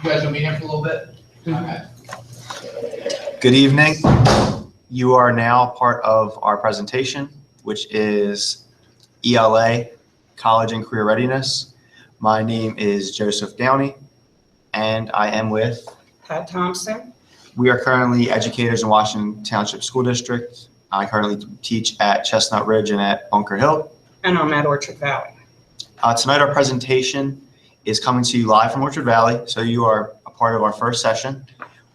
You guys will be here for a little bit? Okay. Good evening. You are now part of our presentation, which is ELA, College and Career Readiness. My name is Joseph Downey, and I am with Pat Thompson. We are currently educators in Washington Township School District. I currently teach at Chestnut Ridge and at Bunker Hill. And I'm at Orchard Valley. Tonight our presentation is coming to you live from Orchard Valley, so you are a part of our first session.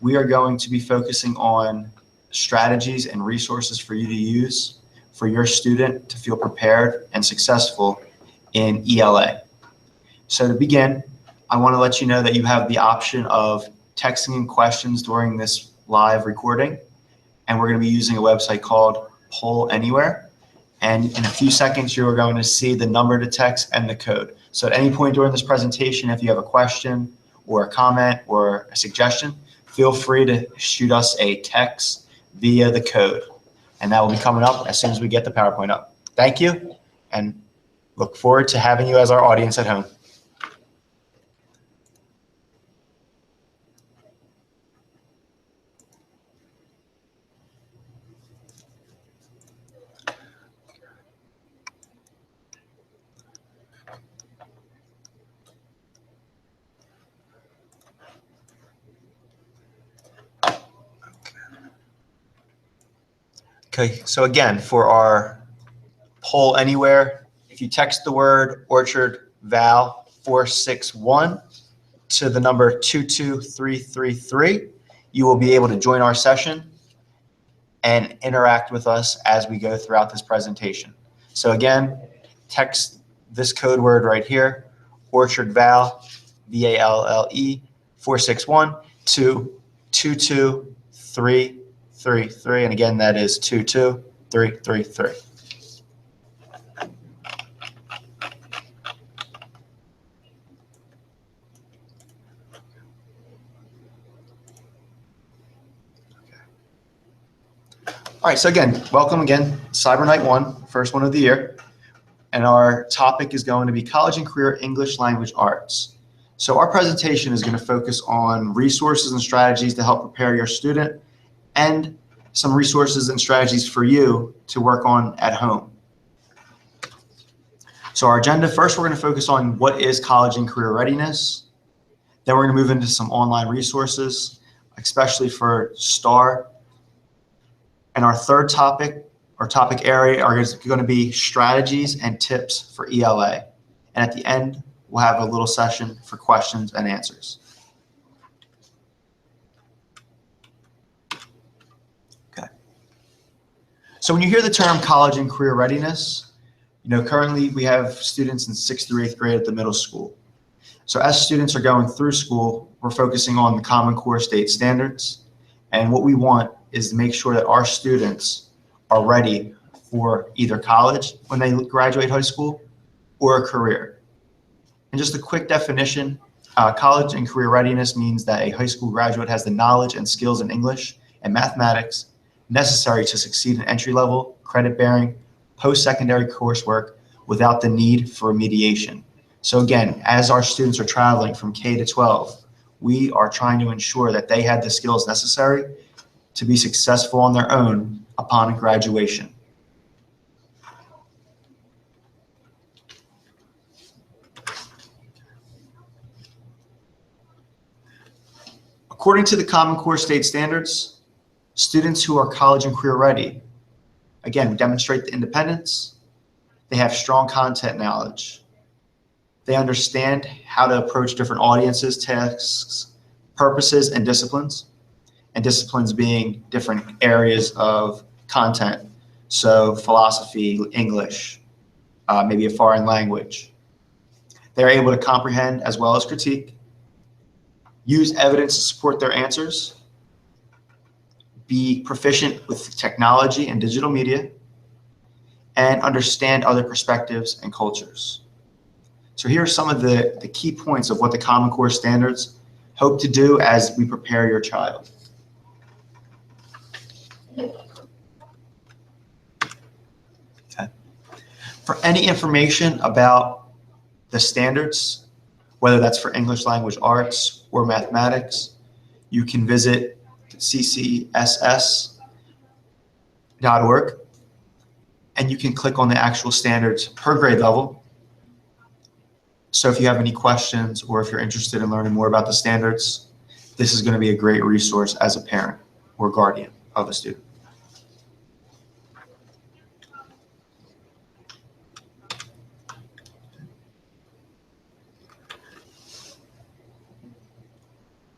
We are going to be focusing on strategies and resources for you to use for your student to feel prepared and successful in ELA. So to begin, I want to let you know that you have the option of texting in questions during this live recording, and we're going to be using a website called Poll Anywhere. And in a few seconds, you're going to see the number to text and the code. So at any point during this presentation, if you have a question or a comment or a suggestion, feel free to shoot us a text via the code. And that will be coming up as soon as we get the PowerPoint up. Thank you, and look forward to having you as our audience at home. Okay, so again, for our Poll Anywhere, if you text the word Orchard Val 461 to the number 22333, you will be able to join our session and interact with us as we go throughout this presentation. So again, text this code word right here, Orchard Val, V-A-L-L-E 461 to 22333, and again, that is 22333. All right, so again, welcome again, Cyber Night 1, first one of the year. And our topic is going to be College and Career English Language Arts. So our presentation is going to focus on resources and strategies to help prepare your student and some resources and strategies for you to work on at home. So our agenda, first we're going to focus on what is college and career readiness. Then we're going to move into some online resources, especially for STAR. And our third topic, or topic area, are going to be strategies and tips for ELA. And at the end, we'll have a little session for questions and answers. Okay. So when you hear the term college and career readiness, you know, currently we have students in 6th through 8th grade at the middle school. So as students are going through school, we're focusing on the Common Core state standards. And what we want is to make sure that our students are ready for either college when they graduate high school or a career. And just a quick definition, college and career readiness means that a high school graduate has the knowledge and skills in English and mathematics necessary to succeed in entry-level, credit-bearing, post-secondary coursework without the need for remediation. So again, as our students are traveling from K to 12, we are trying to ensure that they have the skills necessary to be successful on their own upon graduation. According to the Common Core state standards, students who are college and career ready, again, demonstrate the independence, they have strong content knowledge, they understand how to approach different audiences, tasks, purposes, and disciplines being different areas of content. So philosophy, English, maybe a foreign language. They're able to comprehend as well as critique, use evidence to support their answers, be proficient with technology and digital media, and understand other perspectives and cultures. So here are some of the key points of what the Common Core standards hope to do as we prepare your child. Okay. For any information about the standards whether that's for English language arts or mathematics. You can visit ccss.org, and you can click on the actual standards per grade level. So if you have any questions or if you're interested in learning more about the standards, this is going to be a great resource as a parent or guardian of a student.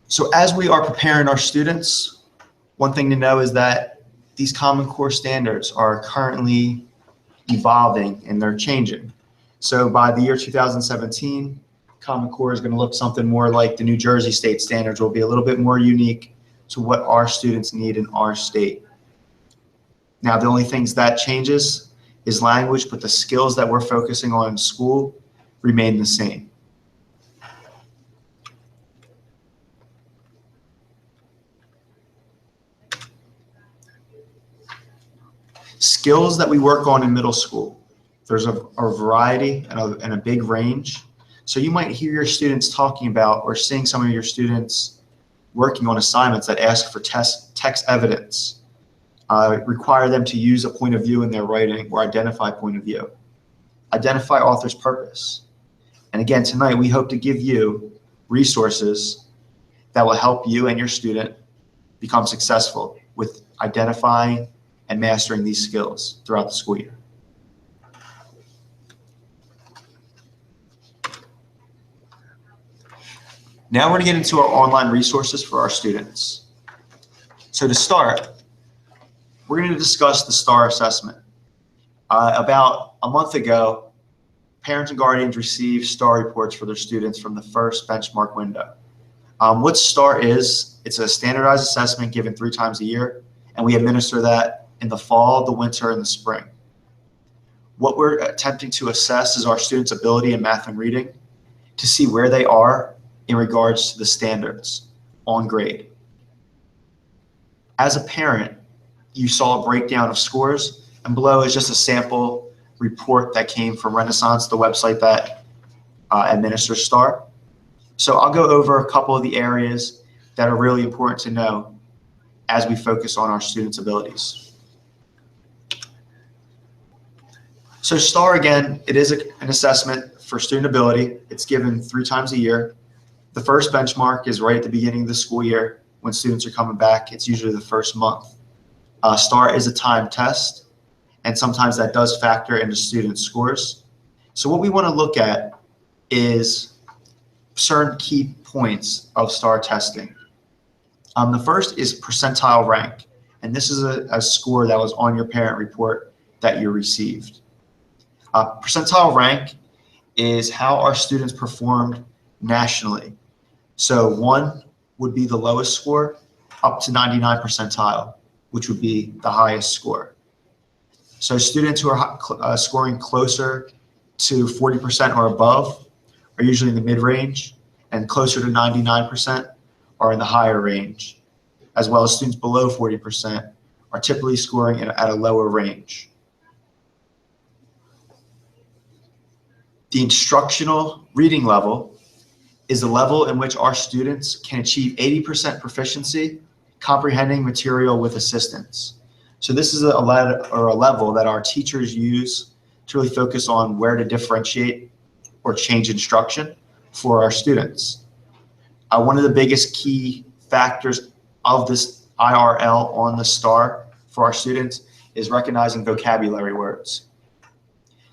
So as we are preparing our students, one thing to know is that these Common Core standards are currently evolving and they're changing. So by the year 2017, Common Core is going to look something more like the New Jersey state standards, will be a little bit more unique to what our students need in our state. Now, the only things that changes is language, but the skills that we're focusing on in school remain the same. Skills that we work on in middle school. There's a variety and a big range. So you might hear your students talking about or seeing some of your students working on assignments that ask for text evidence, require them to use a point of view in their writing or identify point of view, identify author's purpose. And again, tonight we hope to give you resources that will help you and your student become successful with identifying and mastering these skills throughout the school year. Now we're going to get into our online resources for our students. So to start, we're going to discuss the STAR assessment. About a month ago, parents and guardians received STAR reports for their students from the first benchmark window. What STAR is, it's a standardized assessment given 3 times a year, and we administer that in the fall, the winter, and the spring. What we're attempting to assess is our students' ability in math and reading to see where they are in regards to the standards on grade. As a parent, you saw a breakdown of scores, and below is just a sample report that came from Renaissance, the website that administers STAR. So I'll go over a couple of the areas that are really important to know as we focus on our students' abilities. So STAR, again, it is an assessment for student ability. It's given 3 times a year. The first benchmark is right at the beginning of the school year when students are coming back. It's usually the first month. STAR is a timed test, and sometimes that does factor into student scores. So what we want to look at is certain key points of STAR testing. The first is percentile rank, and this is a score that was on your parent report that you received. Percentile rank is how our students performed nationally. So 1 would be the lowest score, up to 99 percentile, which would be the highest score. So students who are scoring closer to 40% or above are usually in the mid-range, and closer to 99% are in the higher range, as well as students below 40% are typically scoring at a lower range. The instructional reading level is the level in which our students can achieve 80% proficiency comprehending material with assistance. So this is a level that our teachers use to really focus on where to differentiate or change instruction for our students. One of the biggest key factors of this IRL on the STAR for our students is recognizing vocabulary words.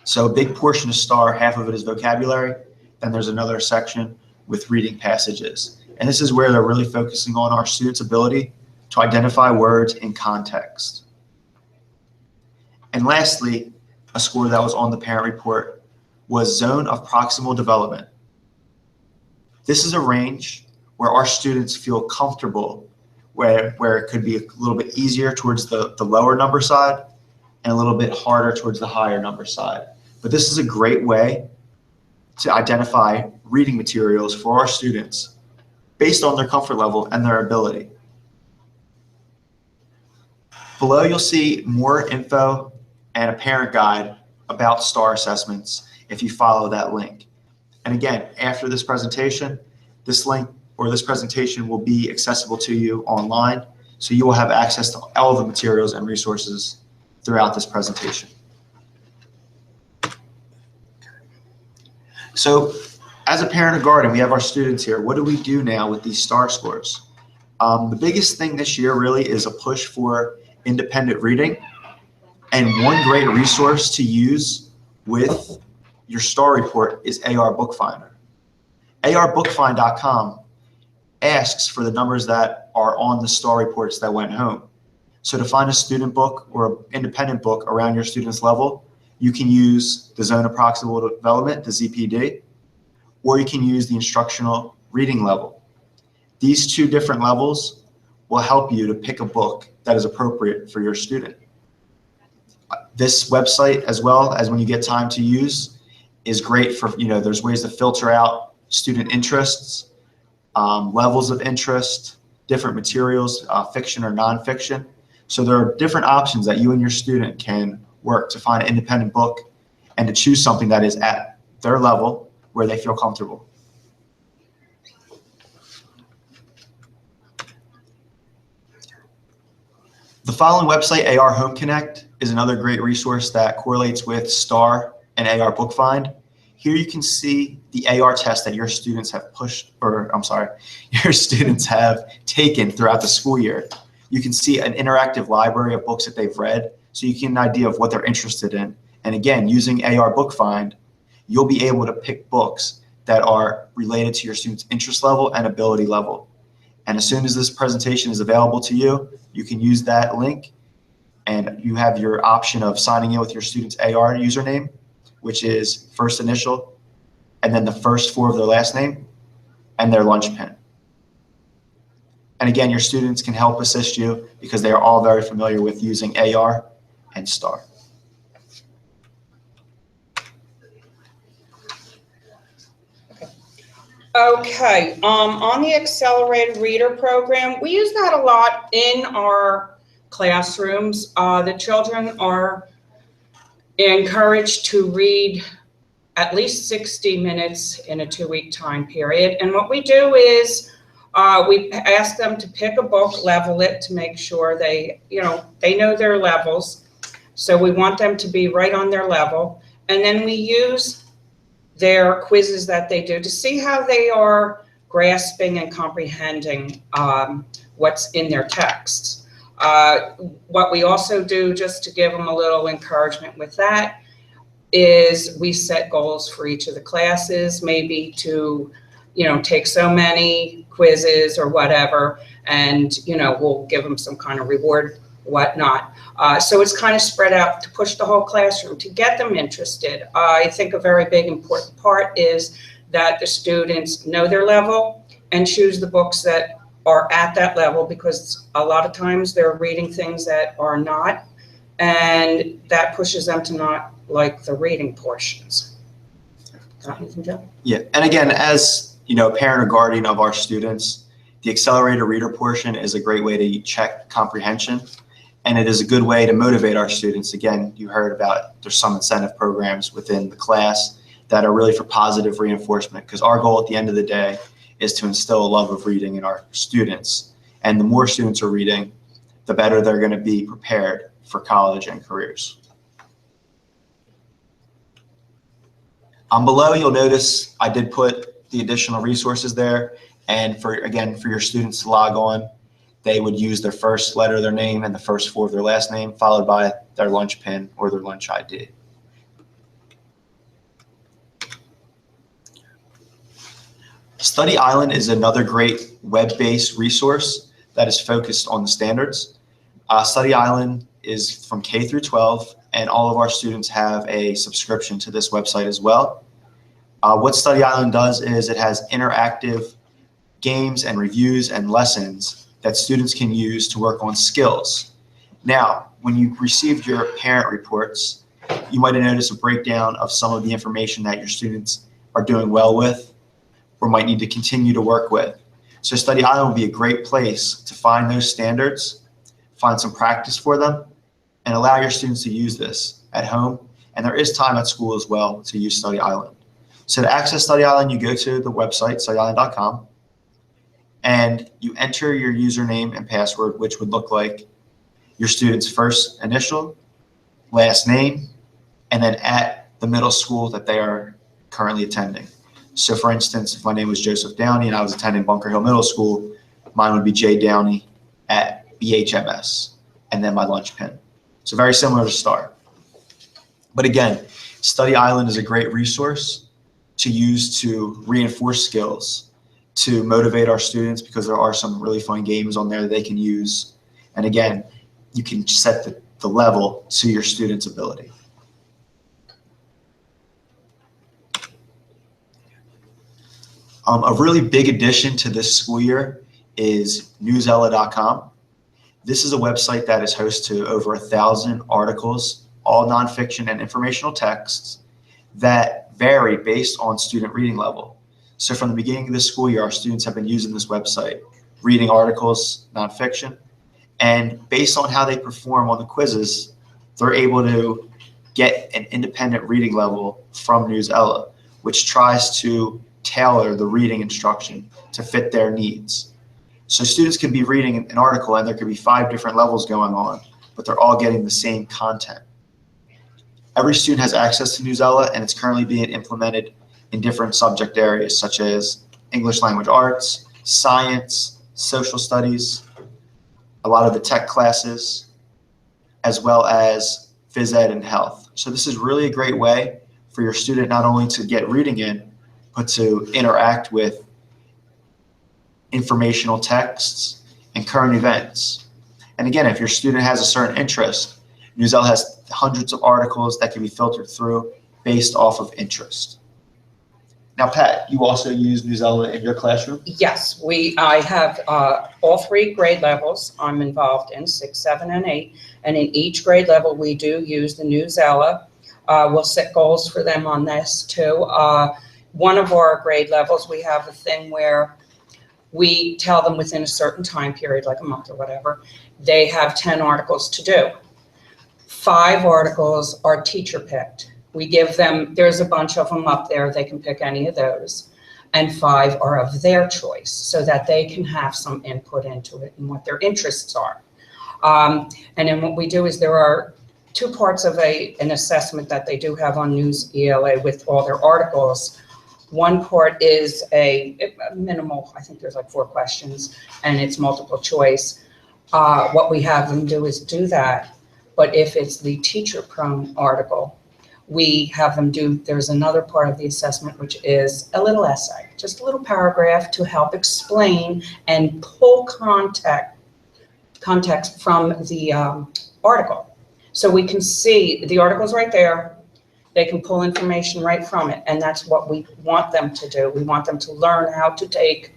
So a big portion of STAR, half of it is vocabulary, then there's another section with reading passages. And this is where they're really focusing on our students' ability to identify words in context. And lastly, a score that was on the parent report was zone of proximal development. This is a range where our students feel comfortable, where it could be a little bit easier towards the lower number side and a little bit harder towards the higher number side. But this is a great way to identify reading materials for our students based on their comfort level and their ability. Below, you'll see more info and a parent guide about STAR assessments if you follow that link. And again, after this presentation, this link or this presentation will be accessible to you online, so you will have access to all the materials and resources throughout this presentation. So as a parent or guardian, we have our students here. What do we do now with these STAR scores? The biggest thing this year really is a push for independent reading. And one great resource to use with your STAR report is AR Bookfinder. ARBookfind.com asks for the numbers that are on the STAR reports that went home. So to find a student book or an independent book around your student's level, you can use the Zone of Proximal Development, the ZPD, or you can use the Instructional Reading level. These two different levels will help you to pick a book that is appropriate for your student. This website, as well as when you get time to use, is great for, there's ways to filter out student interests, levels of interest, different materials, fiction or nonfiction. So there are different options that you and your student can work to find an independent book and to choose something that is at their level where they feel comfortable. The following website, AR Home Connect, is another great resource that correlates with STAR and AR Bookfind. Here you can see the AR test that your students have your students have taken throughout the school year. You can see an interactive library of books that they've read, so you get an idea of what they're interested in. And again, using AR Bookfind, you'll be able to pick books that are related to your student's interest level and ability level. And as soon as this presentation is available to you, you can use that link, and you have your option of signing in with your student's AR username, which is first initial, and then the first four of their last name, and their lunch pin. And again, your students can help assist you because they are all very familiar with using AR and STAR. Okay, on the Accelerated Reader Program, we use that a lot in our classrooms. The children are encouraged to read at least 60 minutes in a 2-week time period. And what we do is we ask them to pick a book, level it to make sure they know their levels. So we want them to be right on their level. And then we use their quizzes that they do to see how they are grasping and comprehending what's in their texts. What we also do, just to give them a little encouragement with that, is we set goals for each of the classes, maybe to, take so many quizzes or whatever, and, we'll give them some kind of reward, whatnot. So it's kind of spread out to push the whole classroom, to get them interested. I think a very big important part is that the students know their level and choose the books that are at that level, because a lot of times they're reading things that are not, and that pushes them to not like the reading portions. Got anything, Joe? Yeah, and again, as parent or guardian of our students, the Accelerated Reader portion is a great way to check comprehension, and it is a good way to motivate our students. Again, you heard about there's some incentive programs within the class that are really for positive reinforcement, because our goal at the end of the day is to instill a love of reading in our students. And the more students are reading, the better they're going to be prepared for college and careers. Below, you'll notice I did put the additional resources there. And for your students to log on, they would use their first letter of their name and the first four of their last name, followed by their lunch pin or their lunch ID. Study Island is another great web-based resource that is focused on the standards. Study Island is from K through 12, and all of our students have a subscription to this website as well. What Study Island does is it has interactive games and reviews and lessons that students can use to work on skills. Now, when you received your parent reports, you might have noticed a breakdown of some of the information that your students are doing well with or might need to continue to work with. So Study Island will be a great place to find those standards, find some practice for them, and allow your students to use this at home. And there is time at school as well to use Study Island. So to access Study Island, you go to the website, studyisland.com, and you enter your username and password, which would look like your student's first initial, last name, and then at the middle school that they are currently attending. So for instance, if my name was Joseph Downey and I was attending Bunker Hill Middle School, mine would be jdowney@BHMS, and then my lunch pin. So very similar to STAR. But again, Study Island is a great resource to use to reinforce skills, to motivate our students, because there are some really fun games on there that they can use. And again, you can set the level to your student's ability. A really big addition to this school year is Newsela.com. This is a website that is host to over 1,000 articles, all nonfiction and informational texts that vary based on student reading level. So from the beginning of the school year, our students have been using this website, reading articles, nonfiction, and based on how they perform on the quizzes, they're able to get an independent reading level from Newsela, which tries to tailor the reading instruction to fit their needs. So students could be reading an article and there could be 5 different levels going on, but they're all getting the same content. Every student has access to Newsela, and it's currently being implemented in different subject areas such as English language arts, science, social studies, a lot of the tech classes, as well as phys ed and health. So this is really a great way for your student not only to get reading in, but to interact with informational texts and current events. And again, if your student has a certain interest, Newsela has hundreds of articles that can be filtered through based off of interest. Now, Pat, you also use Newsela in your classroom? Yes, I have all 3 grade levels I'm involved in, 6, 7, and 8. And in each grade level, we do use the Newsela. We'll set goals for them on this too. One of our grade levels, we have a thing where we tell them within a certain time period, like a month or whatever, they have 10 articles to do. 5 articles are teacher picked. We give them, there's a bunch of them up there, they can pick any of those, and 5 are of their choice so that they can have some input into it and what their interests are. And then what we do is there are 2 parts of an assessment that they do have on Newsela with all their articles. One part is a minimal, I think there's like 4 questions, and it's multiple choice. What we have them do is do that. But if it's the teacher-prone article, we have them do, there's another part of the assessment, which is a little essay, just a little paragraph to help explain and pull context from the article. So we can see the article's right there. They can pull information right from it, and that's what we want them to do. We want them to learn how to take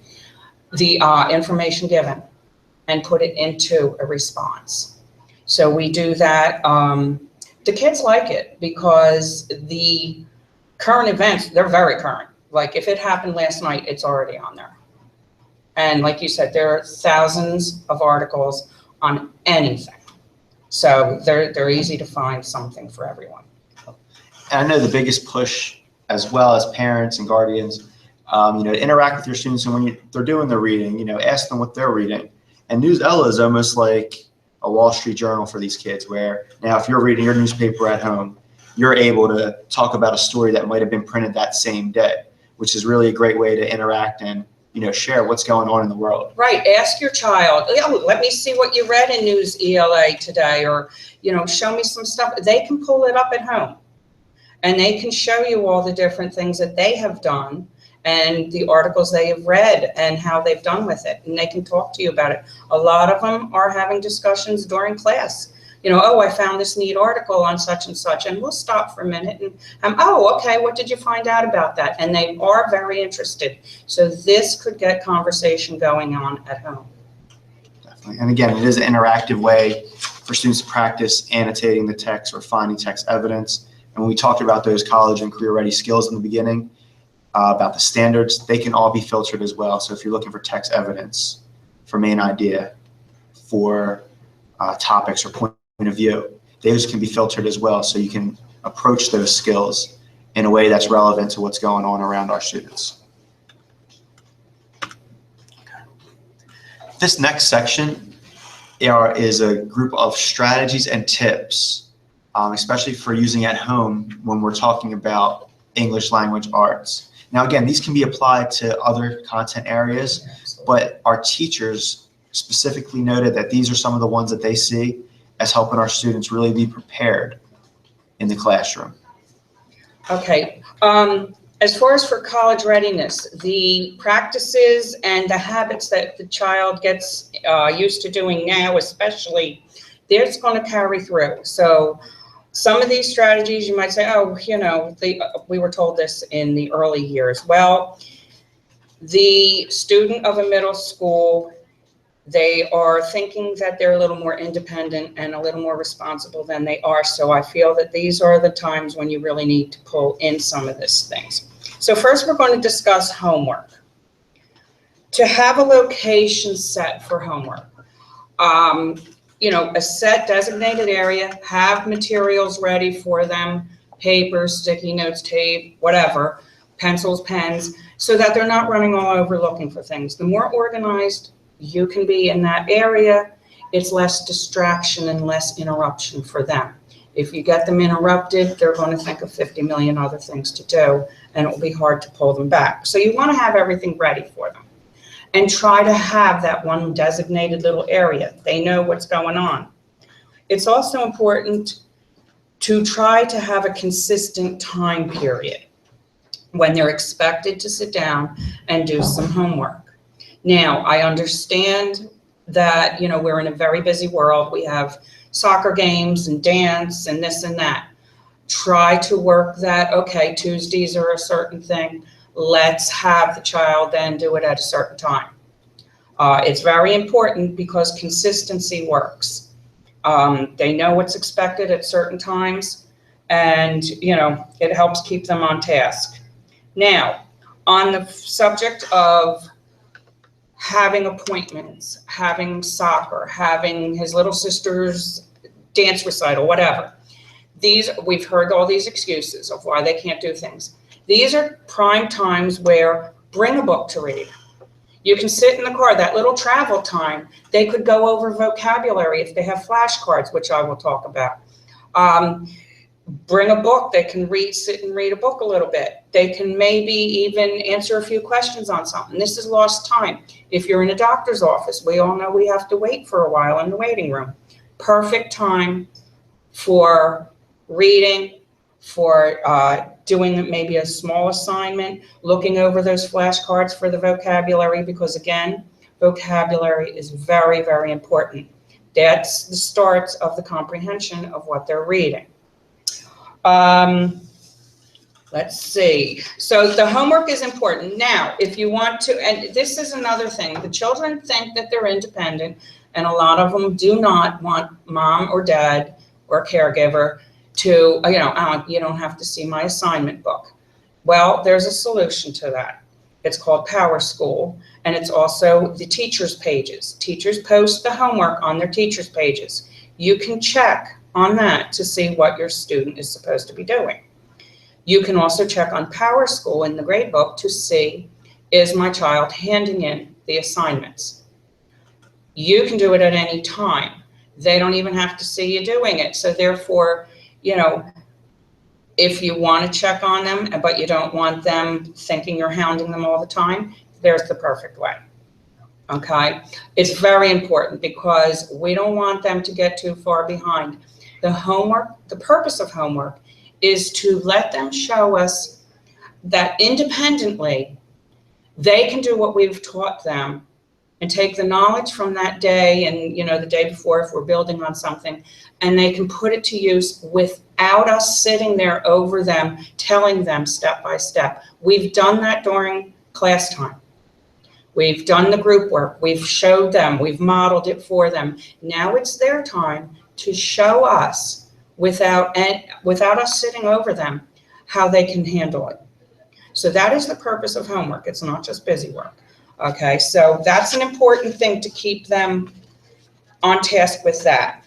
the information given and put it into a response. So we do that. The kids like it because the current events, they're very current. Like if it happened last night, it's already on there. And like you said, there are thousands of articles on anything. So they're easy to find something for everyone. And I know the biggest push, as well as parents and guardians, to interact with your students, and when they're doing their reading, ask them what they're reading. And Newsela is almost like a Wall Street Journal for these kids, where now if you're reading your newspaper at home, you're able to talk about a story that might have been printed that same day, which is really a great way to interact and share what's going on in the world. Right. Ask your child, let me see what you read in Newsela today, or show me some stuff. They can pull it up at home. And they can show you all the different things that they have done and the articles they have read and how they've done with it. And they can talk to you about it. A lot of them are having discussions during class. Oh, I found this neat article on such and such, and we'll stop for a minute and, oh, okay, what did you find out about that? And they are very interested. So this could get conversation going on at home. Definitely. And again, it is an interactive way for students to practice annotating the text or finding text evidence. And when we talked about those college and career ready skills in the beginning, about the standards, they can all be filtered as well. So if you're looking for text evidence, for main idea, for topics or point of view, those can be filtered as well. So you can approach those skills in a way that's relevant to what's going on around our students. This next section is a group of strategies and tips, especially for using at home when we're talking about English language arts. Now, again, these can be applied to other content areas, but our teachers specifically noted that these are some of the ones that they see as helping our students really be prepared in the classroom. Okay. As far as for college readiness, the practices and the habits that the child gets used to doing now, especially, that's going to carry through. So some of these strategies you might say, oh, you know, we were told this in the early years. Well, the student of a middle school, they are thinking that they're a little more independent and a little more responsible than they are. So I feel that these are the times when you really need to pull in some of these things. So first we're going to discuss homework. To have a location set for homework, you know, a set designated area, have materials ready for them, papers, sticky notes, tape, whatever, pencils, pens, so that they're not running all over looking for things. The more organized you can be in that area, it's less distraction and less interruption for them. If you get them interrupted, they're going to think of 50 million other things to do, and it will be hard to pull them back. So you want to have everything ready for them. And try to have that one designated little area. They know what's going on. It's also important to try to have a consistent time period when they're expected to sit down and do some homework. Now, I understand that, you know, we're in a very busy world. We have soccer games and dance and this and that. Try to work that, okay, Tuesdays are a certain thing. Let's have the child then do it at a certain time. It's very important because consistency works. They know what's expected at certain times, and, you know, it helps keep them on task. Now, on the subject of having appointments, having soccer, having his little sister's dance recital, whatever. We've heard all these excuses of why they can't do things. These are prime times where bring a book to read. You can sit in the car, that little travel time. They could go over vocabulary if they have flashcards, which I will talk about. Bring a book. They can sit and read a book a little bit. They can maybe even answer a few questions on something. This is lost time. If you're in a doctor's office, we all know we have to wait for a while in the waiting room. Perfect time for reading, for doing maybe a small assignment, looking over those flashcards for the vocabulary, because again, vocabulary is very, very important. That's the start of the comprehension of what they're reading. Let's see. So the homework is important. Now, if you want to, and this is another thing, the children think that they're independent, and a lot of them do not want mom or dad or caregiver to, you know, oh, you don't have to see my assignment book. Well, there's a solution to that. It's called Power School, and it's also the teachers' pages. Teachers post the homework on their teachers' pages. You can check on that to see what your student is supposed to be doing. You can also check on Power School in the gradebook to see, is my child handing in the assignments? You can do it at any time. They don't even have to see you doing it. So therefore, you know, if you want to check on them, but you don't want them thinking you're hounding them all the time, there's the perfect way. Okay? It's very important because we don't want them to get too far behind. The homework, the purpose of homework is to let them show us that independently they can do what we've taught them and take the knowledge from that day and, you know, the day before if we're building on something, and they can put it to use without us sitting there over them, telling them step by step. We've done that during class time. We've done the group work. We've showed them. We've modeled it for them. Now it's their time to show us without us sitting over them how they can handle it. So that is the purpose of homework. It's not just busy work. Okay, so that's an important thing to keep them on task with that.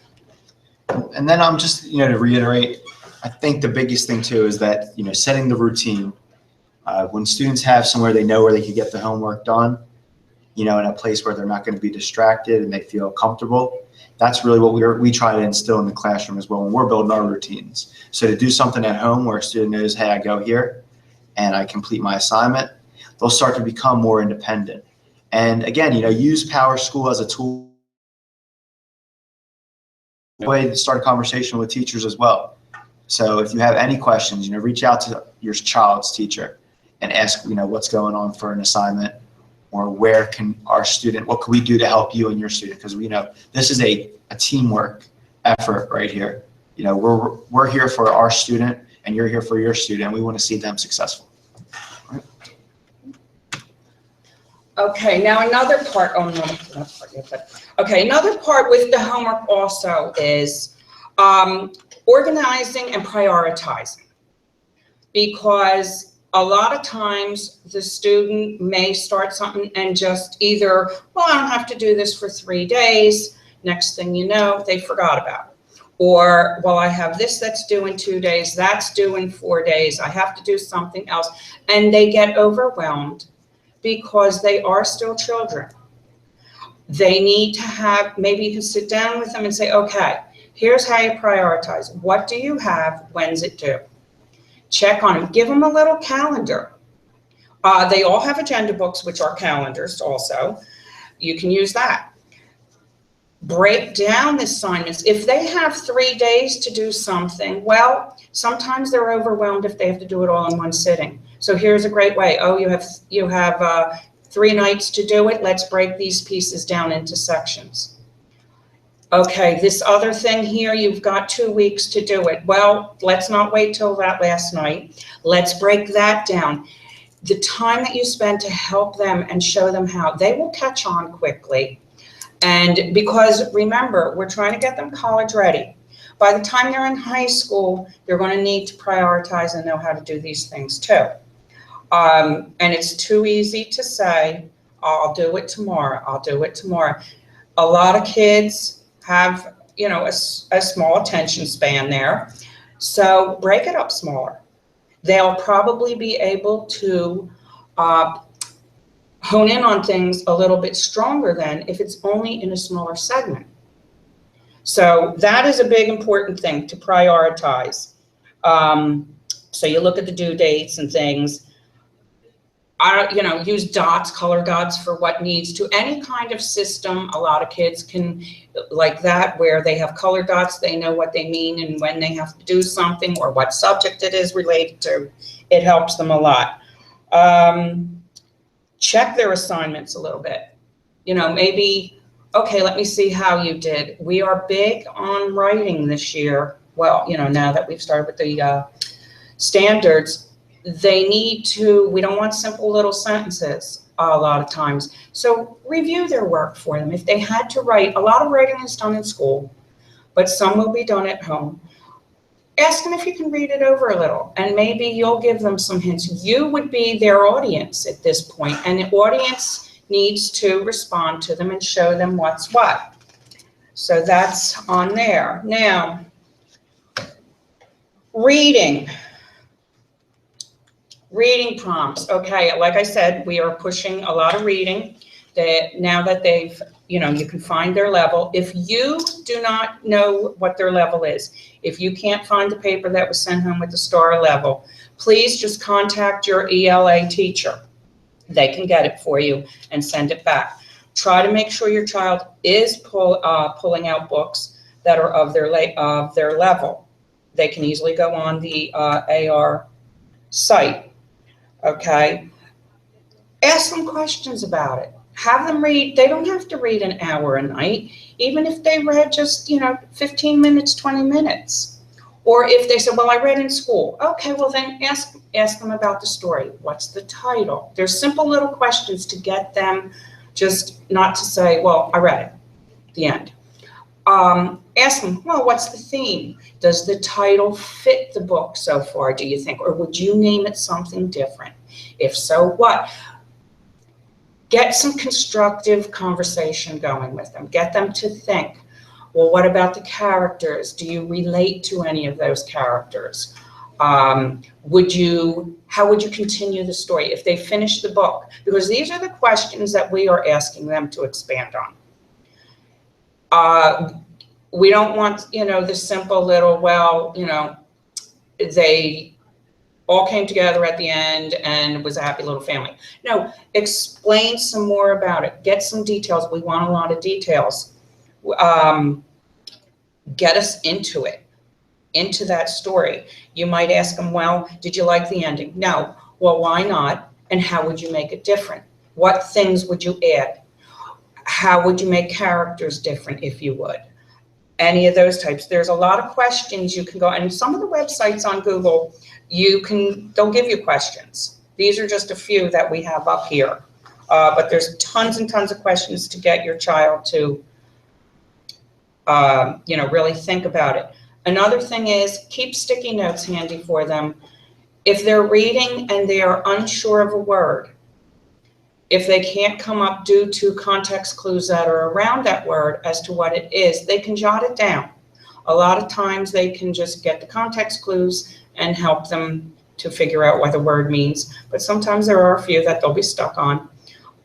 And then I'm just, you know, to reiterate, I think the biggest thing too is that, setting the routine. When students have somewhere they know where they can get the homework done, in a place where they're not going to be distracted and they feel comfortable, that's really what we try to instill in the classroom as well when we're building our routines. So to do something at home where a student knows, hey, I go here and I complete my assignment, they'll start to become more independent. And again, use Power School as a tool. Way to start a conversation with teachers as well. So if you have any questions, reach out to your child's teacher and ask, what's going on for an assignment, or where can what can we do to help you and your student? Because we know this is a teamwork effort right here. We're here for our student and you're here for your student. We want to see them successful. Right. Okay, now another part, another part with the homework also is organizing and prioritizing, because a lot of times the student may start something and just either, well, I don't have to do this for 3 days. Next thing you know, they forgot about it. Or, well, I have this that's due in 2 days, that's due in 4 days, I have to do something else. And they get overwhelmed because they are still children. They need to have, maybe you can sit down with them and say, okay, here's how you prioritize. What do you have? When's it due? Check on them. Give them a little calendar. They all have agenda books, which are calendars also. You can use that. Break down the assignments. If they have 3 days to do something, well, sometimes they're overwhelmed if they have to do it all in one sitting. So here's a great way. Oh, you have 3 nights to do it. Let's break these pieces down into sections. Okay, this other thing here, you've got 2 weeks to do it. Well, let's not wait till that last night. Let's break that down. The time that you spend to help them and show them how, they will catch on quickly. And because remember, we're trying to get them college ready. By the time they're in high school, they're going to need to prioritize and know how to do these things too. And it's too easy to say, I'll do it tomorrow, I'll do it tomorrow. A lot of kids have, a small attention span there. So break it up smaller. They'll probably be able to hone in on things a little bit stronger than if it's only in a smaller segment. So that is a big important thing to prioritize. So you look at the due dates and things. Use dots, color dots for what needs to. Any kind of system, a lot of kids can like that, where they have color dots, they know what they mean and when they have to do something or what subject it is related to. It helps them a lot. Check their assignments a little bit. Maybe, okay, let me see how you did. We are big on writing this year. Well, now that we've started with the standards, we don't want simple little sentences a lot of times. So review their work for them. If they had to write, a lot of writing is done in school, but some will be done at home. Ask them if you can read it over a little, and maybe you'll give them some hints. You would be their audience at this point, and the audience needs to respond to them and show them what's what. So that's on there. Now, reading prompts. Okay, like I said, we are pushing a lot of reading. Now that they've, you can find their level. If you do not know what their level is, if you can't find the paper that was sent home with the star level, please just contact your ELA teacher. They can get it for you and send it back. Try to make sure your child is pulling out books that are of their level. They can easily go on the AR site. Okay, ask them questions about it. Have them read. They don't have to read an hour a night, even if they read just 15 minutes, 20 minutes. Or if they said, well, I read in school. Okay, well then ask them about the story. What's the title? There's simple little questions to get them, just not to say, well, I read it, the end. Ask them, well, what's the theme? Does the title fit the book so far, do you think? Or would you name it something different? If so, what? Get some constructive conversation going with them. Get them to think. Well, what about the characters? Do you relate to any of those characters? How would you continue the story if they finish the book? Because these are the questions that we are asking them to expand on. We don't want, the simple little, they all came together at the end and it was a happy little family. No, explain some more about it. Get some details. We want a lot of details. Get us into it, into that story. You might ask them, well, did you like the ending? No. Well, why not? And how would you make it different? What things would you add? How would you make characters different if you would? Any of those types. There's a lot of questions you can go, and some of the websites on Google, they'll give you questions. These are just a few that we have up here. But there's tons and tons of questions to get your child to, really think about it. Another thing is keep sticky notes handy for them. If they're reading and they are unsure of a word, if they can't come up due to context clues that are around that word as to what it is, they can jot it down. A lot of times they can just get the context clues and help them to figure out what the word means. But sometimes there are a few that they'll be stuck on.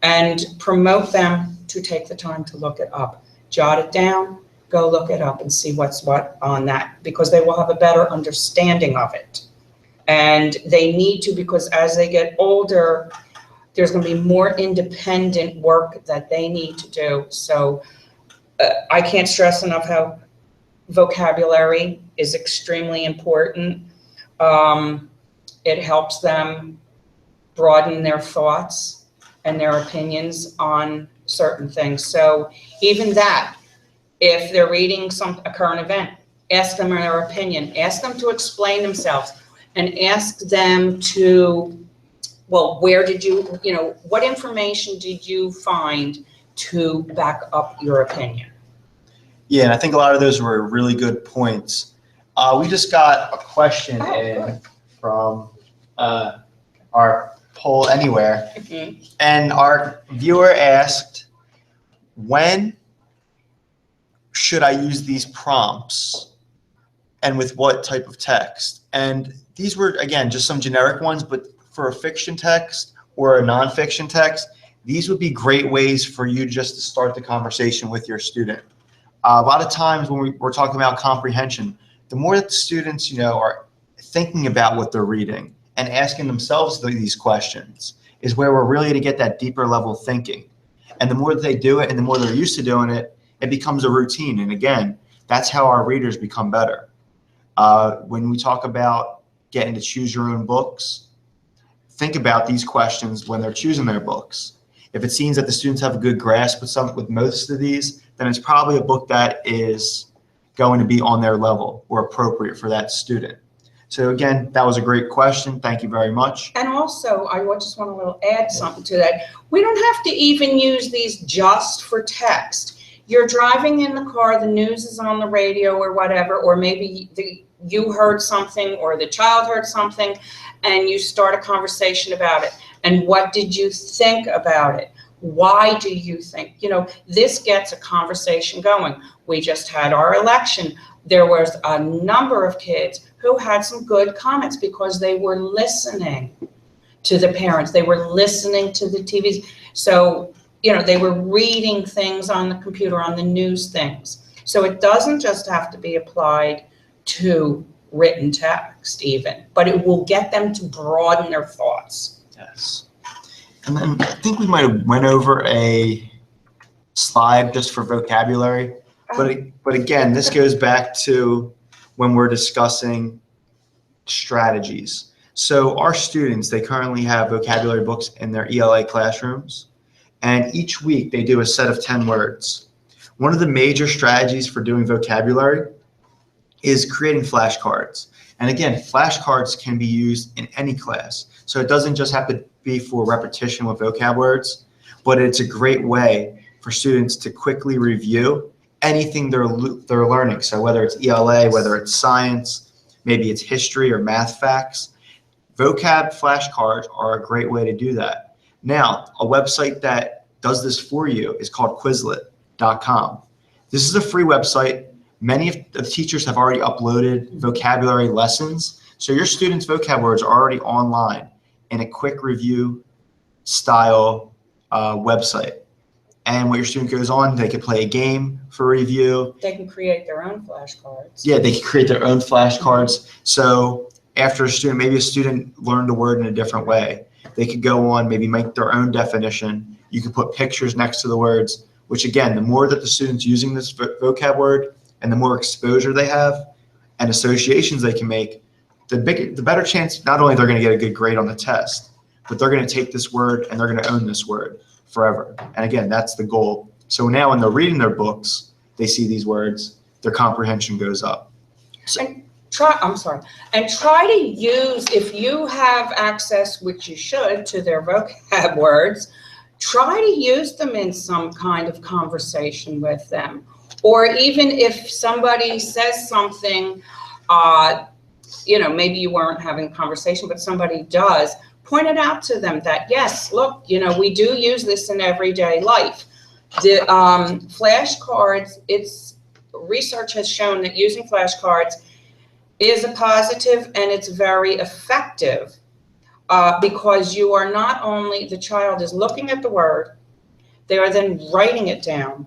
And promote them to take the time to look it up. Jot it down, go look it up and see what's what on that, because they will have a better understanding of it. And they need to, because as they get older, there's going to be more independent work that they need to do. So I can't stress enough how vocabulary is extremely important. It helps them broaden their thoughts and their opinions on certain things. So even that, if they're reading a current event, ask them their opinion, ask them to explain themselves, and ask them to, well, where did you, what information did you find to back up your opinion? Yeah, and I think a lot of those were really good points. We just got a question in from our Poll Anywhere, and our viewer asked, when should I use these prompts and with what type of text? And these were, again, just some generic ones, but for a fiction text or a nonfiction text, these would be great ways for you just to start the conversation with your student. A lot of times when we're talking about comprehension, the more that the students, are thinking about what they're reading and asking themselves these questions is where we're really to get that deeper level thinking. And the more that they do it and the more they're used to doing it, it becomes a routine. And again, that's how our readers become better. When we talk about getting to choose your own books, think about these questions when they're choosing their books. If it seems that the students have a good grasp with most of these, then it's probably a book that is going to be on their level or appropriate for that student. So again, that was a great question. Thank you very much. And also, I just want to add something to that. We don't have to even use these just for text. You're driving in the car, the news is on the radio or whatever, or maybe you heard something or the child heard something, and you start a conversation about it. And what did you think about it? Why do you think? This gets a conversation going. We just had our election. There was a number of kids who had some good comments because they were listening to the parents. They were listening to the TVs. So, they were reading things on the computer, on the news things. So it doesn't just have to be applied to written text even, but it will get them to broaden their thoughts. Yes. And then I think we might have went over a slide just for vocabulary. But again, this goes back to when we're discussing strategies. So our students, they currently have vocabulary books in their ELA classrooms, and each week they do a set of 10 words. One of the major strategies for doing vocabulary is creating flashcards. And again, flashcards can be used in any class. So it doesn't just have to be for repetition with vocab words, but it's a great way for students to quickly review anything they're learning. So whether it's ELA, whether it's science, maybe it's history or math facts, vocab flashcards are a great way to do that. Now, a website that does this for you is called Quizlet.com. This is a free website. Many of the teachers have already uploaded vocabulary lessons. So your students' vocab words are already online in a quick review style website. And when your student goes on, they can play a game for review. They can create their own flashcards. Yeah, they can create their own flashcards. So after maybe a student learned a word in a different way, they could go on, maybe make their own definition. You can put pictures next to the words, which again, the more that the student's using this vocab word and the more exposure they have and associations they can make, the better chance not only they're going to get a good grade on the test, but they're going to take this word and they're going to own this word forever. And again, that's the goal. So now when they're reading their books, they see these words, their comprehension goes up. So, And try to use, if you have access, which you should, to their vocab words, try to use them in some kind of conversation with them. Or even if somebody says something, maybe you weren't having a conversation, but somebody does, point it out to them that, yes, look, we do use this in everyday life. The flashcards, research has shown that using flashcards is a positive and it's very effective because you are not only, the child is looking at the word, they are then writing it down.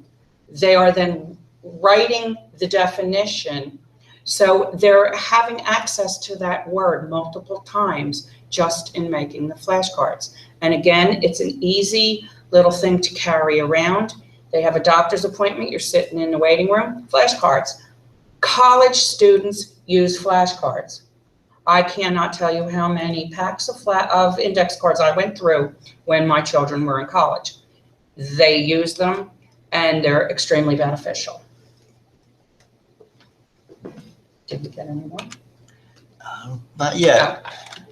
They are then writing the definition. So they're having access to that word multiple times just in making the flashcards. And again, it's an easy little thing to carry around. They have a doctor's appointment, you're sitting in the waiting room, flashcards. College students use flashcards. I cannot tell you how many packs of index cards I went through when my children were in college. They use them and they're extremely beneficial. Did we get any more? Not yet,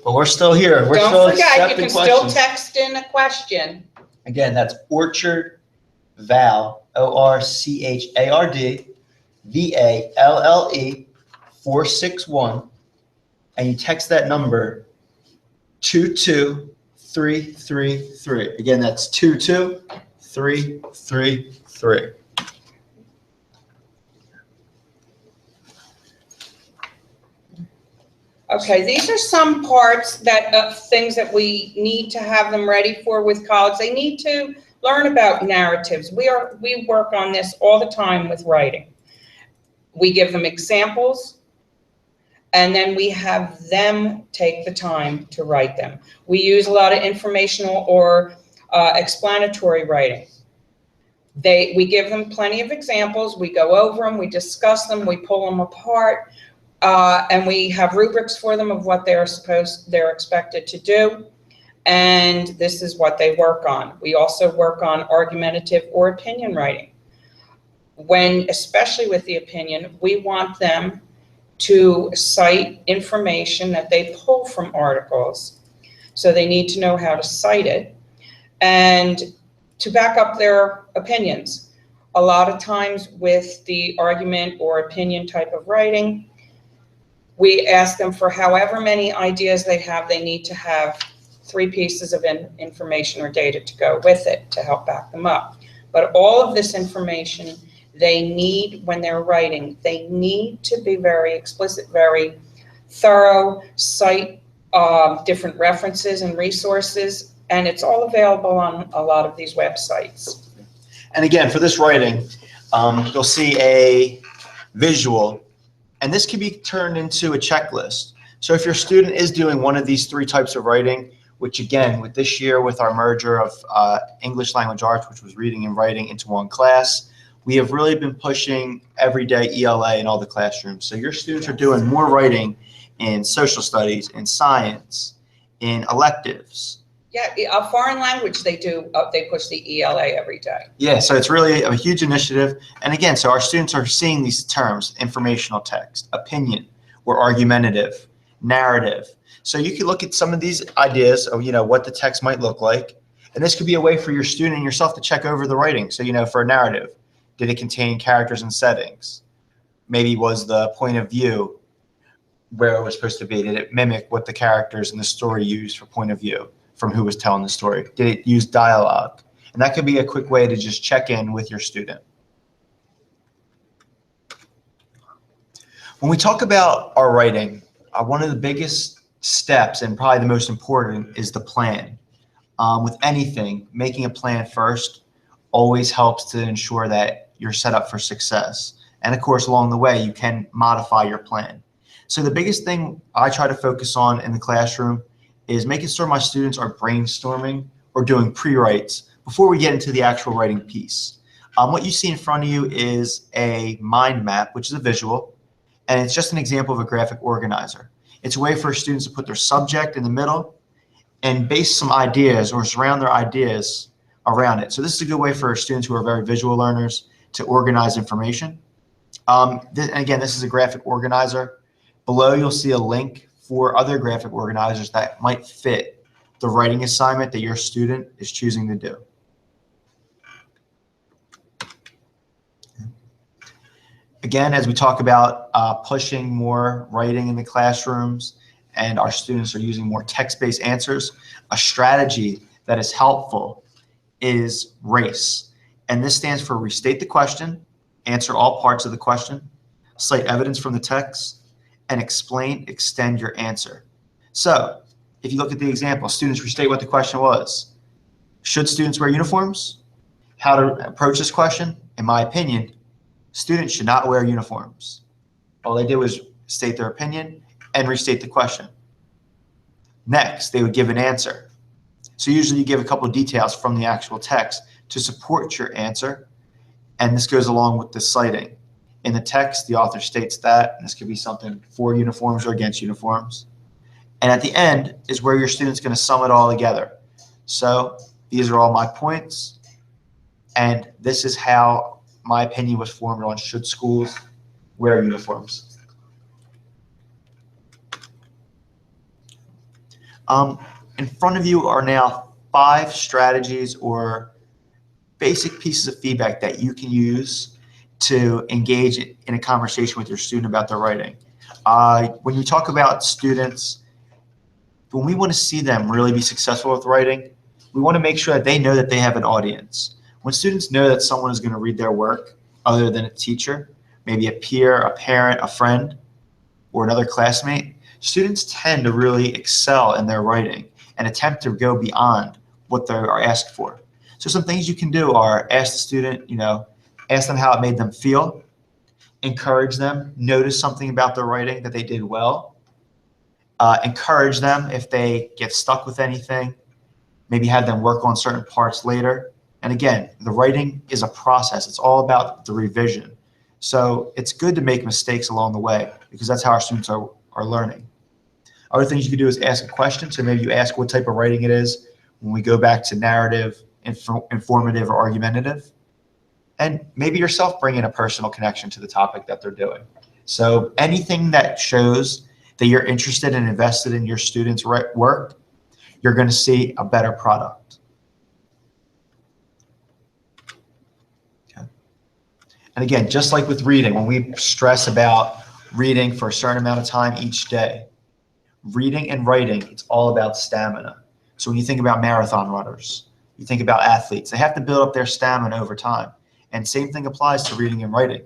but we're still here. We're Don't still forget, you accepting can still questions. text in a question. Again, that's Orchard Val, ORCHARD VALLE 461, and you text that number 22333. Again, that's 22333. Okay, these are some parts things that we need to have them ready for with college. They need to learn about narratives. We work on this all the time with writing. We give them examples, and then we have them take the time to write them. We use a lot of informational or explanatory writing. We give them plenty of examples. We go over them, we discuss them, we pull them apart. And we have rubrics for them of what they're expected to do. And this is what they work on. We also work on argumentative or opinion writing. Especially with the opinion, we want them to cite information that they pull from articles. So they need to know how to cite it and to back up their opinions. A lot of times with the argument or opinion type of writing, we ask them for however many ideas they have, they need to have 3 pieces of information or data to go with it to help back them up. But all of this information they need when they're writing, they need to be very explicit, very thorough, cite different references and resources, and it's all available on a lot of these websites. And again, for this writing, you'll see a visual. And this can be turned into a checklist. So if your student is doing one of these 3 types of writing, which again, with this year, with our merger of English Language Arts, which was reading and writing, into one class, we have really been pushing everyday ELA in all the classrooms. So your students are doing more writing in social studies, in science, in electives. Yeah, a foreign language they push the ELA every day. Yeah, so it's really a huge initiative. And again, so our students are seeing these terms: informational text, opinion, or argumentative, narrative. So you can look at some of these ideas of, what the text might look like. And this could be a way for your student and yourself to check over the writing. So, for a narrative, did it contain characters and settings? Maybe was the point of view where it was supposed to be? Did it mimic what the characters in the story used for point of view from who was telling the story? Did it use dialogue? And that could be a quick way to just check in with your student. When we talk about our writing, one of the biggest steps and probably the most important is the plan. With anything, making a plan first always helps to ensure that you're set up for success. And of course, along the way, you can modify your plan. So the biggest thing I try to focus on in the classroom is making sure my students are brainstorming or doing pre-writes before we get into the actual writing piece. What you see in front of you is a mind map, which is a visual, and it's just an example of a graphic organizer. It's a way for students to put their subject in the middle and base some ideas or surround their ideas around it. So this is a good way for students who are very visual learners to organize information. Again, this is a graphic organizer. Below, you'll see a link for other graphic organizers that might fit the writing assignment that your student is choosing to do. Again, as we talk about pushing more writing in the classrooms and our students are using more text-based answers, a strategy that is helpful is RACE. And this stands for restate the question, answer all parts of the question, cite evidence from the text, and extend your answer. So if you look at the example, students restate what the question was. Should students wear uniforms? How to approach this question? In my opinion, students should not wear uniforms. All they did was state their opinion and restate the question. Next, they would give an answer. So usually you give a couple of details from the actual text to support your answer, and this goes along with the citing. In the text, the author states that, and this could be something for uniforms or against uniforms. And at the end is where your student's going to sum it all together. So these are all my points, and this is how my opinion was formed on should schools wear uniforms. In front of you are now 5 strategies or basic pieces of feedback that you can use to engage in a conversation with your student about their writing. When you talk about students, when we want to see them really be successful with writing, we want to make sure that they know that they have an audience. When students know that someone is going to read their work other than a teacher, maybe a peer, a parent, a friend, or another classmate, students tend to really excel in their writing and attempt to go beyond what they are asked for. So some things you can do are ask the student, ask them how it made them feel, encourage them, notice something about their writing that they did well, encourage them if they get stuck with anything, maybe have them work on certain parts later. And again, the writing is a process. It's all about the revision. So it's good to make mistakes along the way because that's how our students are learning. Other things you can do is ask a question. So maybe you ask what type of writing it is when we go back to narrative, informative, or argumentative. And maybe yourself bring in a personal connection to the topic that they're doing. So anything that shows that you're interested and invested in your students' work, you're going to see a better product. Okay. And again, just like with reading, when we stress about reading for a certain amount of time each day, reading and writing, it's all about stamina. So when you think about marathon runners, you think about athletes, they have to build up their stamina over time. And same thing applies to reading and writing.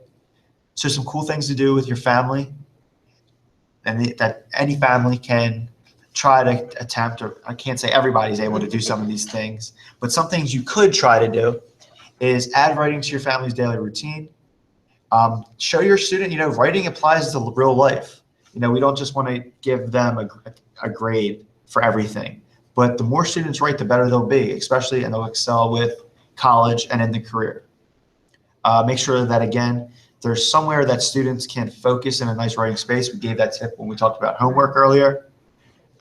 So some cool things to do with your family, and that any family can try to attempt, or I can't say everybody's able to do some of these things, but some things you could try to do is add writing to your family's daily routine. Show your student, writing applies to real life. We don't just want to give them a grade for everything, but the more students write, the better they'll be, especially, and they'll excel with college and in the career. Make sure that, again, there's somewhere that students can focus in a nice writing space. We gave that tip when we talked about homework earlier.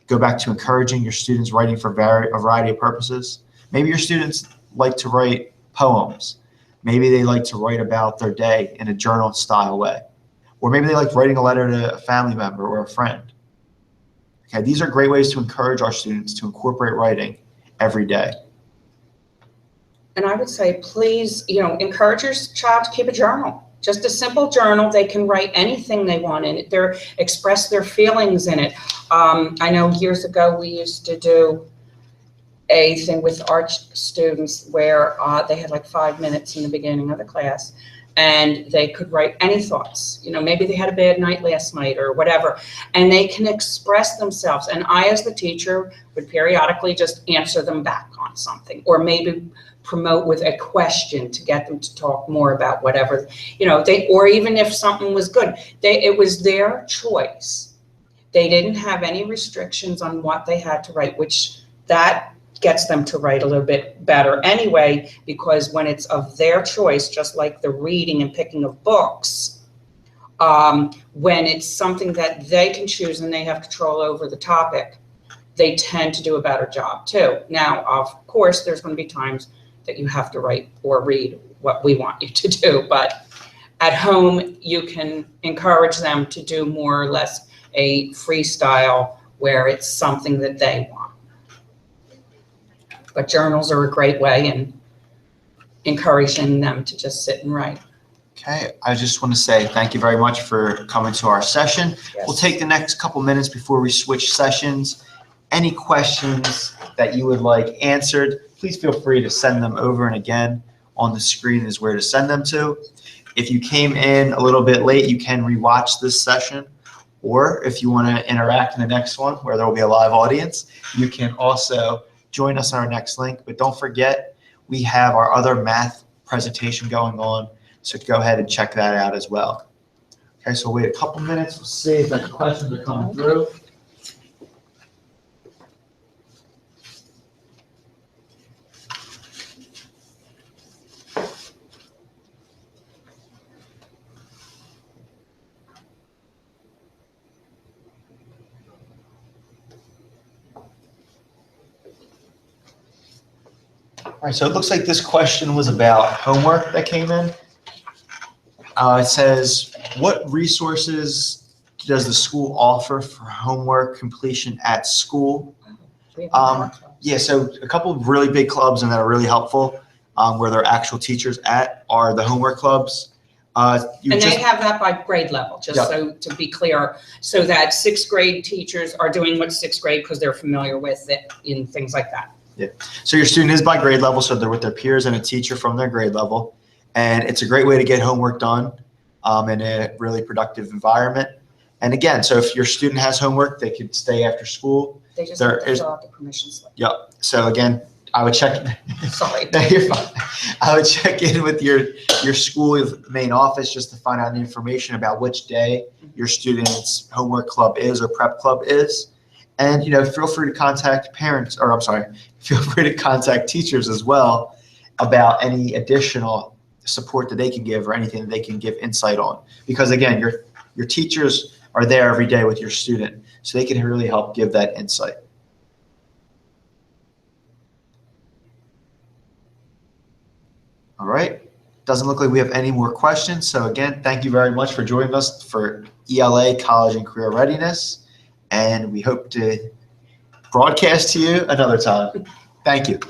Go back to encouraging your students writing for a variety of purposes. Maybe your students like to write poems. Maybe they like to write about their day in a journal style way. Or maybe they like writing a letter to a family member or a friend. Okay, these are great ways to encourage our students to incorporate writing every day. And I would say, please, encourage your child to keep a journal. Just a simple journal. They can write anything they want in it. Express their feelings in it. I know years ago we used to do a thing with our students where they had like 5 minutes in the beginning of the class, and they could write any thoughts. You know, maybe they had a bad night last night or whatever, and they can express themselves. And I, as the teacher, would periodically just answer them back on something, or maybe promote with a question to get them to talk more about whatever, you know, or even if something was good, it was their choice. They didn't have any restrictions on what they had to write, which that gets them to write a little bit better anyway, because when it's of their choice, just like the reading and picking of books, when it's something that they can choose and they have control over the topic, they tend to do a better job too. Now, of course, there's going to be times that you have to write or read what we want you to do, but at home, you can encourage them to do more or less a freestyle where it's something that they want. But journals are a great way in encouraging them to just sit and write. Okay, I just want to say thank you very much for coming to our session. Yes. We'll take the next couple minutes before we switch sessions. Any questions that you would like answered, please feel free to send them over, and again, on the screen is where to send them to. If you came in a little bit late, you can rewatch this session, or if you want to interact in the next one where there will be a live audience, you can also join us on our next link. But don't forget, we have our other math presentation going on, so go ahead and check that out as well. Okay, so wait a couple minutes, we'll see if the questions are coming through. All right, so it looks like this question was about homework that came in. It says, what resources does the school offer for homework completion at school? Yeah, so a couple of really big clubs and that are really helpful, where there are actual teachers at, are the homework clubs. And they have that by grade level, just so to be clear, so that 6th grade teachers are doing what 6th grade because they're familiar with it in things like that. Yeah, so your student is by grade level, so they're with their peers and a teacher from their grade level. And it's a great way to get homework done in a really productive environment. And again, so if your student has homework, they could stay after school. They just have to fill out the permission slip. Yep. So again, I would check. Sorry. No, you're fine. I would check in with your school main office just to find out the information about which day your student's homework club is or prep club is. And, you know, feel free to contact parents, or I'm sorry, feel free to contact teachers as well about any additional support that they can give or anything that they can give insight on. Because again, your teachers are there every day with your student, so they can really help give that insight. All right, doesn't look like we have any more questions. So again, thank you very much for joining us for ELA College and Career Readiness. And we hope to broadcast to you another time. Thank you.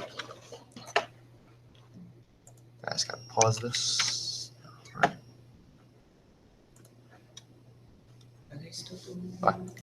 Guys, gotta pause this. All right. Are they still doing Bye.